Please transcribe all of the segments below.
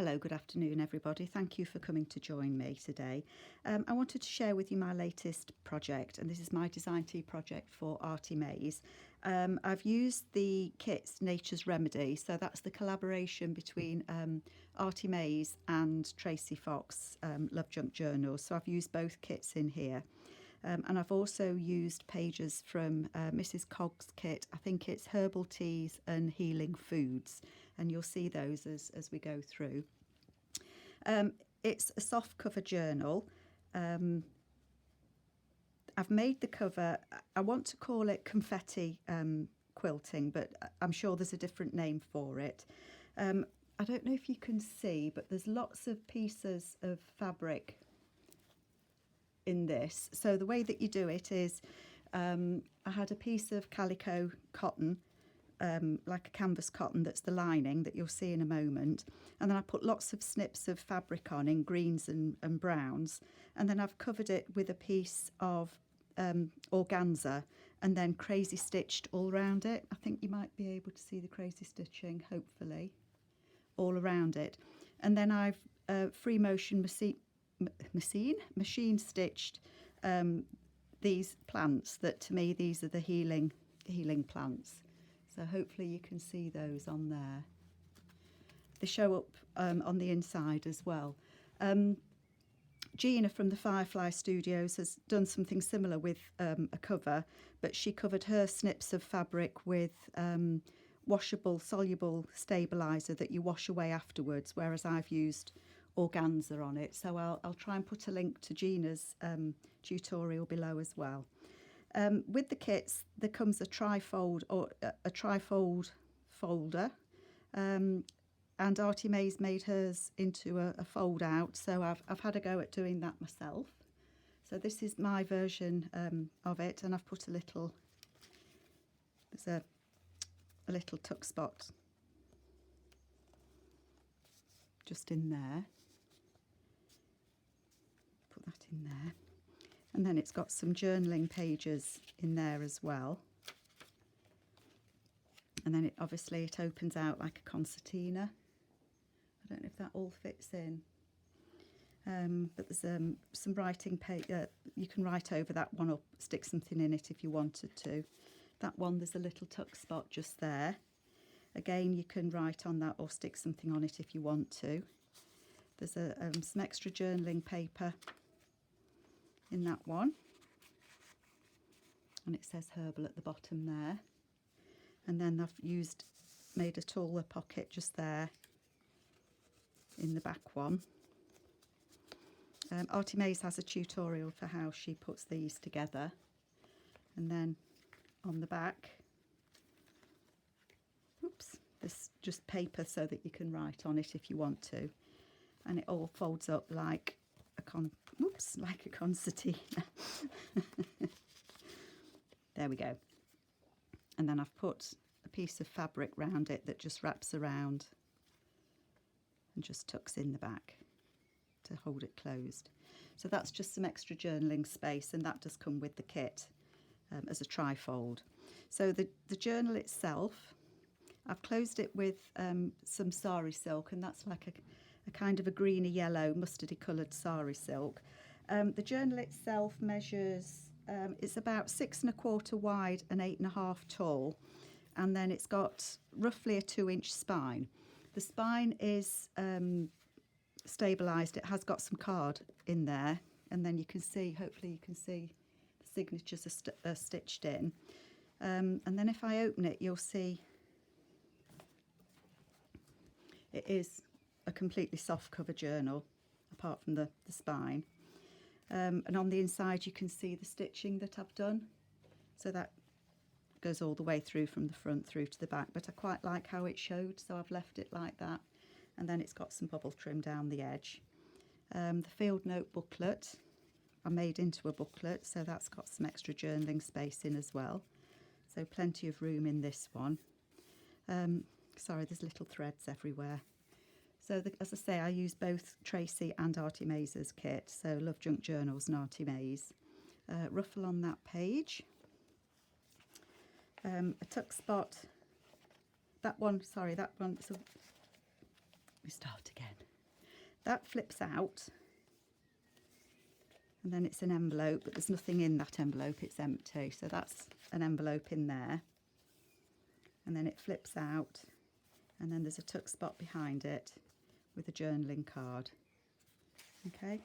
Hello, good afternoon everybody. Thank you for coming to join me today. I wanted to share with you my latest project, and this is my design tea project for Artymaze. I've used the kits Nature's Remedy, so that's the collaboration between Artymaze and Tracie Fox Love Junk Journals. So I've used both kits in here. And I've also used pages from Mrs Cogs kit. I think it's herbal teas and healing foods, and you'll see those as we go through. It's a soft cover journal. I've made the cover, I want to call it confetti quilting, but I'm sure there's a different name for it. I don't know if you can see, but there's lots of pieces of fabric in this. So the way that you do it is I had a piece of calico cotton, like a canvas cotton that's the lining that you'll see in a moment, and then I put lots of snips of fabric on in greens and browns, and then I've covered it with a piece of organza and then crazy stitched all around it. I think you might be able to see the crazy stitching, hopefully, all around it. And then I've free motion machine stitched these plants that, to me, these are the healing plants. So hopefully you can see those on there. They show up on the inside as well. Gina from the Firefly Studios has done something similar with a cover, but she covered her snips of fabric with washable, soluble stabiliser that you wash away afterwards, whereas I've used organza on it. So I'll try and put a link to Gina's tutorial below as well. With the kits, there comes a trifold or a trifold folder, and Artymaze made hers into a fold out. So I've had a go at doing that myself. So this is my version of it, and I've put a little, there's a little tuck spot just in there. Put that in there. And then it's got some journaling pages in there as well. And then obviously it opens out like a concertina. I don't know if that all fits in. But there's some writing you can write over that one or stick something in it if you wanted to. That one, there's a little tuck spot just there. Again, you can write on that or stick something on it if you want to. There's some extra journaling paper in that one, and it says herbal at the bottom there. And then I've made a taller pocket just there in the back one. Artymaze has a tutorial for how she puts these together, and then on the back, oops, there's just paper so that you can write on it if you want to, and it all folds up like like a concertina. There we go. And then I've put a piece of fabric round it that just wraps around and just tucks in the back to hold it closed. So that's just some extra journaling space, and that does come with the kit as a trifold. So the journal itself, I've closed it with some sari silk, and that's like a kind of a greeny yellow mustardy coloured sari silk. The journal itself measures, it's about 6 1/4 wide and 8 1/2 tall, and then it's got roughly a 2-inch spine. The spine is stabilised. It has got some card in there, and then you can see, hopefully you can see the signatures are stitched in. And then if I open it, you'll see it is a completely soft cover journal apart from the spine, and on the inside you can see the stitching that I've done, so that goes all the way through from the front through to the back, but I quite like how it showed, so I've left it like that. And then it's got some bubble trim down the edge. The field note booklet I made into a booklet, so that's got some extra journaling space in as well, so plenty of room in this one. Sorry, there's little threads everywhere. So as I say, I use both Tracie and Artymaze's kit, so Love Junk Journals and Artymaze. Ruffle on that page. A tuck spot. That one, sorry, that one. So we start again. That flips out, and then it's an envelope, but there's nothing in that envelope, it's empty. So that's an envelope in there. And then it flips out, and then there's a tuck spot behind it with a journaling card. Okay.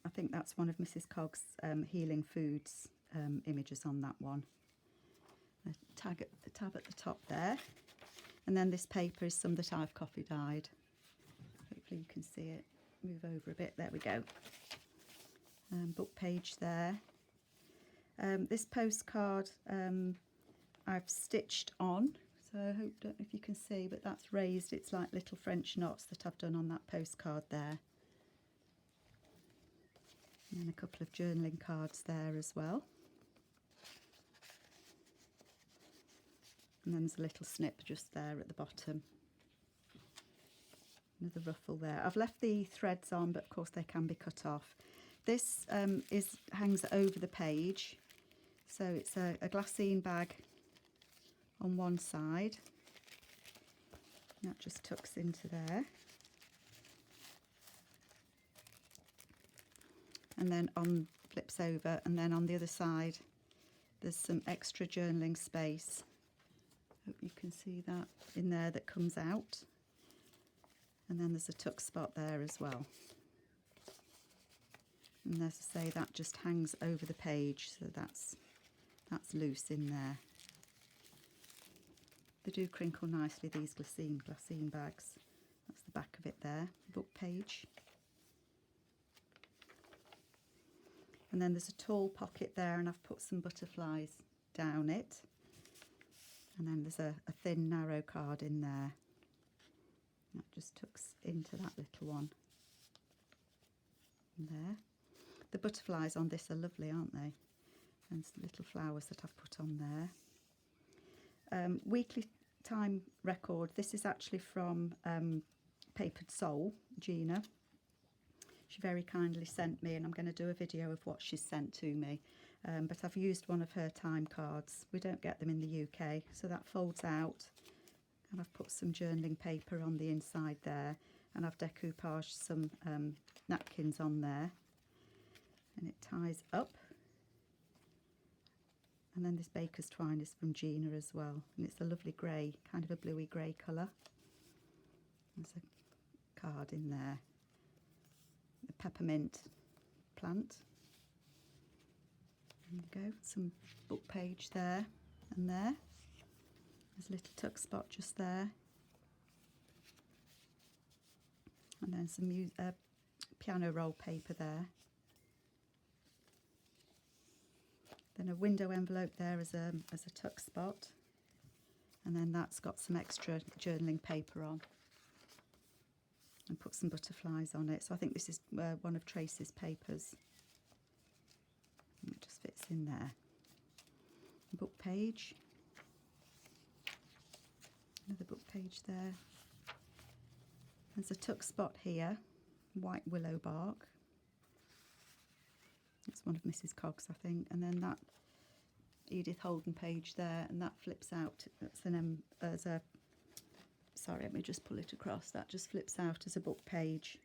I think that's one of Mrs Cogs' Healing Foods images on that one. The tab at the top there. And then this paper is some that I've copy dyed. Hopefully you can see it. Move over a bit. There we go. Book page there. This postcard I've stitched on. So I don't know if you can see, but that's raised. It's like little French knots that I've done on that postcard there. And then a couple of journaling cards there as well. And then there's a little snip just there at the bottom. Another ruffle there. I've left the threads on, but of course they can be cut off. This hangs over the page. So it's a glassine bag on one side. And that just tucks into there. And then flips over, and then on the other side there's some extra journaling space. Hope you can see that in there that comes out. And then there's a tuck spot there as well. And as I say, that just hangs over the page, so that's loose in there. They do crinkle nicely, these glassine bags. That's the back of it there, book page. And then there's a tall pocket there, and I've put some butterflies down it. And then there's a thin, narrow card in there. That just tucks into that little one. And there. The butterflies on this are lovely, aren't they? And some little flowers that I've put on there. Weekly time record. This is actually from Papered Soul, Gina. She very kindly sent me, and I'm going to do a video of what she's sent to me. But I've used one of her time cards. We don't get them in the UK, so that folds out. And I've put some journaling paper on the inside there, and I've decoupaged some napkins on there. And it ties up. And then this baker's twine is from Gina as well, and it's a lovely grey, kind of a bluey grey colour. There's a card in there. The peppermint plant. There you go, some book page there and there. There's a little tuck spot just there. And then some piano roll paper there. Then a window envelope there as a tuck spot. And then that's got some extra journaling paper on. And put some butterflies on it. So I think this is one of Tracie's papers. And it just fits in there. Book page. Another book page there. There's a tuck spot here, white willow bark. It's one of Mrs Cogs, I think. And then that Edith Holden page there, and that flips out. That's sorry, let me just pull it across. That just flips out as a book page.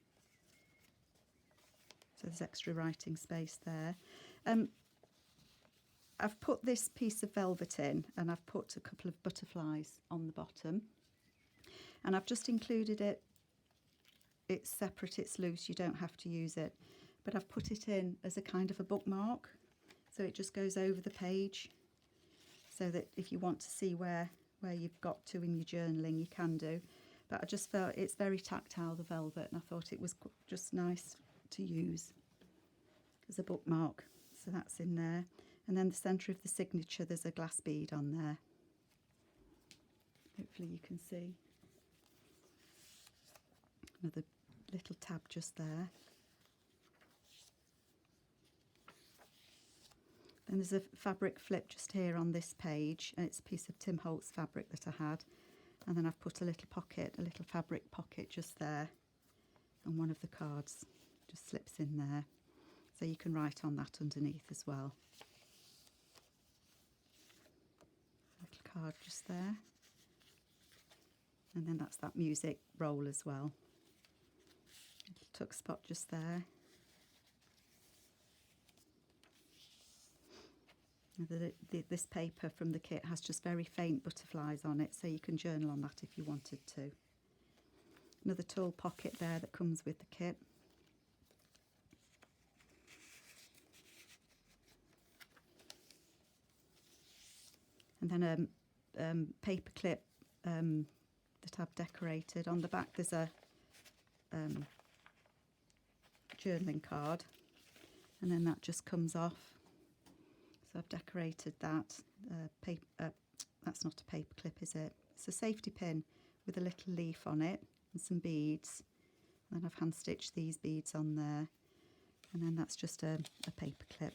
So there's extra writing space there. I've put this piece of velvet in, and I've put a couple of butterflies on the bottom. And I've just included it. It's separate, it's loose, you don't have to use it. But I've put it in as a kind of a bookmark. So it just goes over the page. So that if you want to see where you've got to in your journaling, you can do. But I just felt it's very tactile, the velvet, and I thought it was just nice to use as a bookmark. So that's in there. And then the centre of the signature, there's a glass bead on there. Hopefully you can see. Another little tab just there. Then there's a fabric flip just here on this page, and it's a piece of Tim Holtz fabric that I had. And then I've put a little pocket, a little fabric pocket just there, and one of the cards just slips in there. So you can write on that underneath as well. Little card just there. And then that's that music roll as well. Little tuck spot just there. This paper from the kit has just very faint butterflies on it, so you can journal on that if you wanted to. Another tall pocket there that comes with the kit. And then a paper clip that I've decorated. On the back there's a journaling card, and then that just comes off. So I've decorated that. That's not a paper clip, is it? It's a safety pin with a little leaf on it and some beads. And then I've hand stitched these beads on there, and then that's just a paper clip.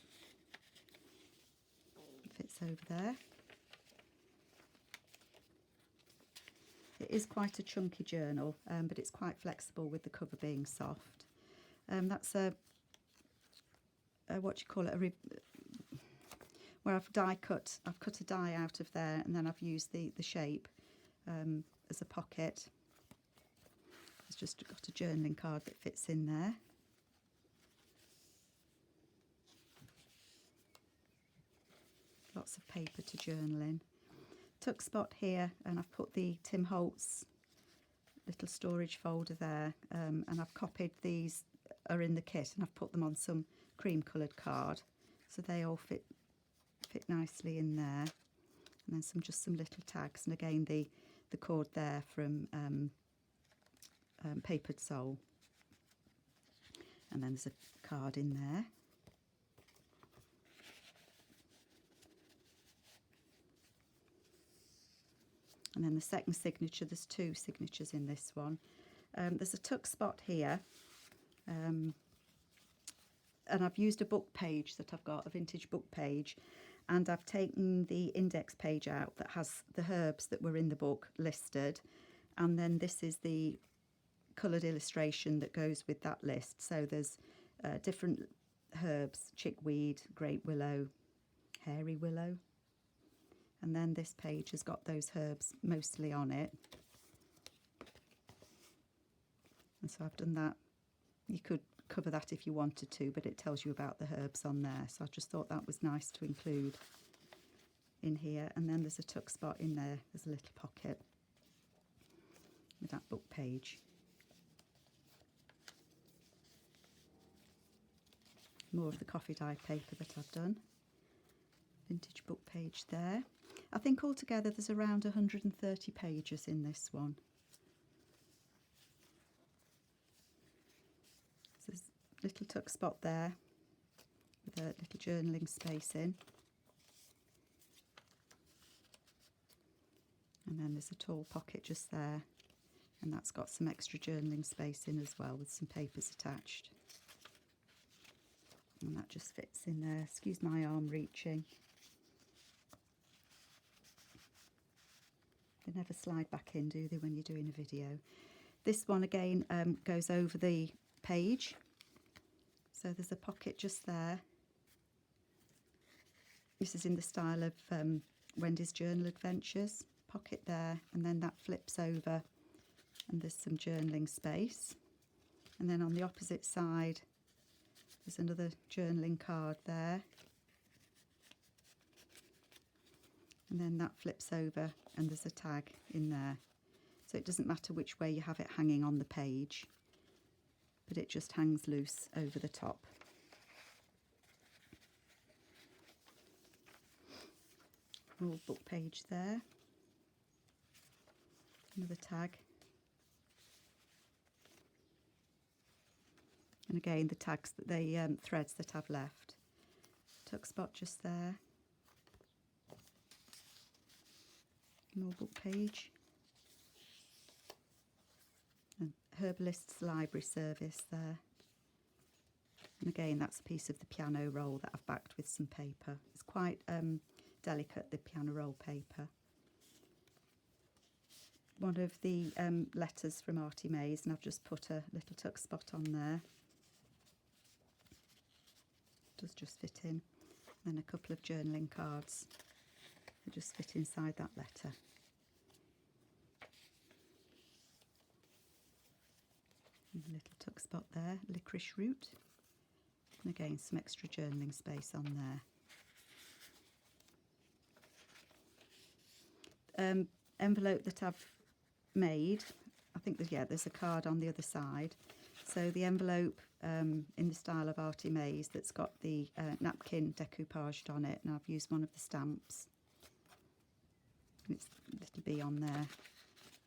It fits over there. It is quite a chunky journal, but it's quite flexible with the cover being soft. That's what you call it, where I've cut a die out of there, and then I've used the shape as a pocket. It's just got a journaling card that fits in there. Lots of paper to journal in. Tuck spot here, and I've put the Tim Holtz little storage folder there, and I've copied these are in the kit, and I've put them on some cream coloured card, so they all fit nicely in there. And then just some little tags, and again the cord there from Papered Soul, and then there's a card in there. And then the second signature, there's two signatures in this one. There's a tuck spot here, and I've used a book page that I've got, a vintage book page, and I've taken the index page out that has the herbs that were in the book listed, and then this is the coloured illustration that goes with that list. So there's different herbs: chickweed, great willow, hairy willow. And then this page has got those herbs mostly on it. And so I've done that. You could cover that if you wanted to, but it tells you about the herbs on there. So I just thought that was nice to include in here. And then there's a tuck spot in there. There's a little pocket with that book page. More of the coffee dye paper that I've done. Vintage book page there. I think altogether there's around 130 pages in this one. So there's a little tuck spot there with a little journaling space in. And then there's a tall pocket just there, and that's got some extra journaling space in as well with some papers attached. And that just fits in there. Excuse my arm reaching. They never slide back in, do they, when you're doing a video? This one again goes over the page. So there's a pocket just there. This is in the style of Wendy's Journal Adventures. Pocket there, and then that flips over, and there's some journaling space. And then on the opposite side, there's another journaling card there. And then that flips over, and there's a tag in there. So it doesn't matter which way you have it hanging on the page, but it just hangs loose over the top. More book page there. Another tag. And again, the tags, the threads that I've left. Tuck spot just there. More book page. And Herbalist's Library Service there. And again, that's a piece of the piano roll that I've backed with some paper. It's quite delicate, the piano roll paper. One of the letters from Artymaze, and I've just put a little tuck spot on there. Does just fit in. And then a couple of journaling cards that just fit inside that letter. And a little tuck spot there, licorice root. And again, some extra journaling space on there. Envelope that I've made, I think there's a card on the other side. So the envelope in the style of Artymaze that's got the napkin decoupaged on it, and I've used one of the stamps. And it's a little bee on there,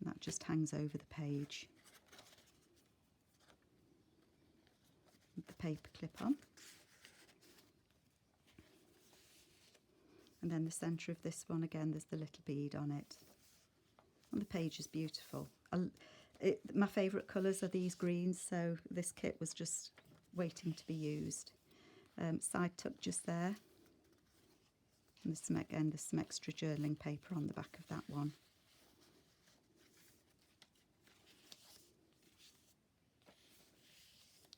and that just hangs over the page. With the paper clip on. And then the centre of this one, again, there's the little bead on it. And the page is beautiful. My favourite colours are these greens, so this kit was just waiting to be used. Side tuck just there. And there's some extra journaling paper on the back of that one.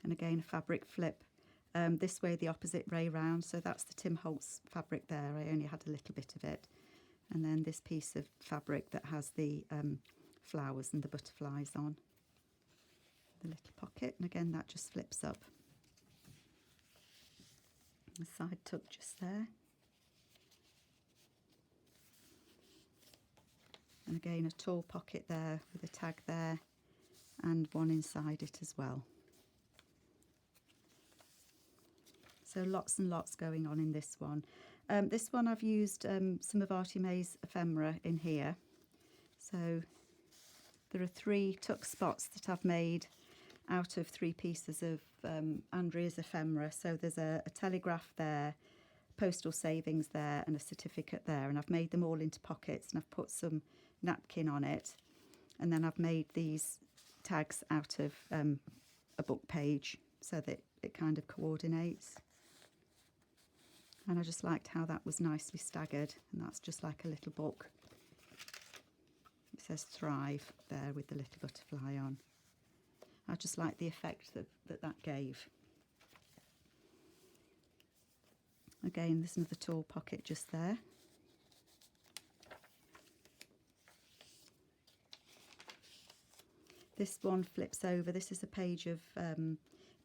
And again, a fabric flip. This way the opposite way round, so that's the Tim Holtz fabric there. I only had a little bit of it. And then this piece of fabric that has the flowers and the butterflies on. The little pocket, and again that just flips up. The side tuck just there. And again a tall pocket there with a tag there, and one inside it as well. So lots and lots going on in this one. This one I've used some of Artymaze ephemera in here. So there are 3 tuck spots that I've made out of 3 pieces of Andrea's ephemera. So there's a telegraph there, postal savings there, and a certificate there. And I've made them all into pockets, and I've put some napkin on it. And then I've made these tags out of a book page so that it kind of coordinates. And I just liked how that was nicely staggered, and that's just like a little book. It says Thrive there with the little butterfly on. I just like the effect that gave. Again, there's another tall pocket just there. This one flips over. This is a page of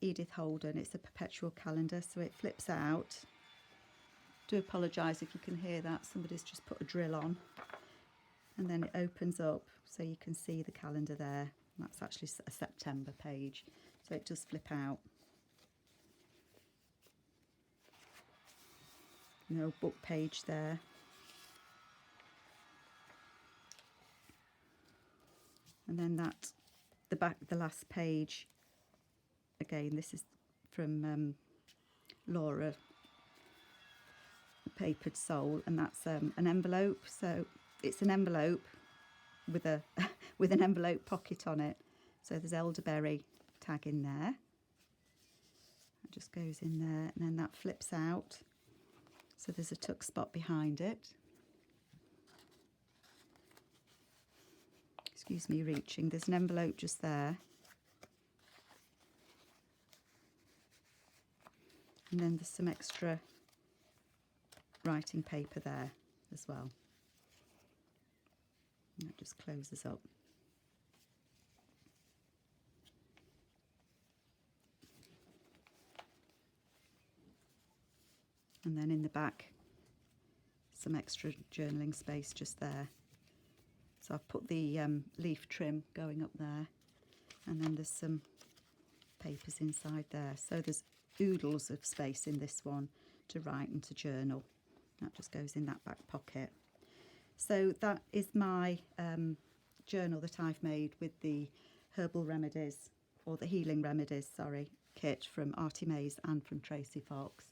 Edith Holden. It's a perpetual calendar, so it flips out. Do apologise if you can hear that. Somebody's just put a drill on. And then it opens up so you can see the calendar there. That's actually a September page, so it does flip out. No book page there. And then the last page, again, this is from Laura, Papered Soul, and that's an envelope. So it's an envelope with a with an envelope pocket on it. So there's elderberry tag in there. It just goes in there, and then that flips out. So there's a tuck spot behind it. Excuse me reaching. There's an envelope just there. And then there's some extra writing paper there as well. And that just closes up. And then in the back, some extra journaling space just there. So I've put the leaf trim going up there, and then there's some papers inside there. So there's oodles of space in this one to write and to journal. That just goes in that back pocket. So that is my journal that I've made with the herbal remedies, or the healing remedies, sorry, kit from Artymaze and from Tracie Fox.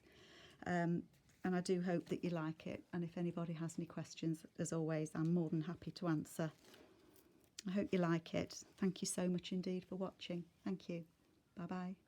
And I do hope that you like it. And if anybody has any questions, as always, I'm more than happy to answer. I hope you like it. Thank you so much indeed for watching. Thank you. Bye-bye.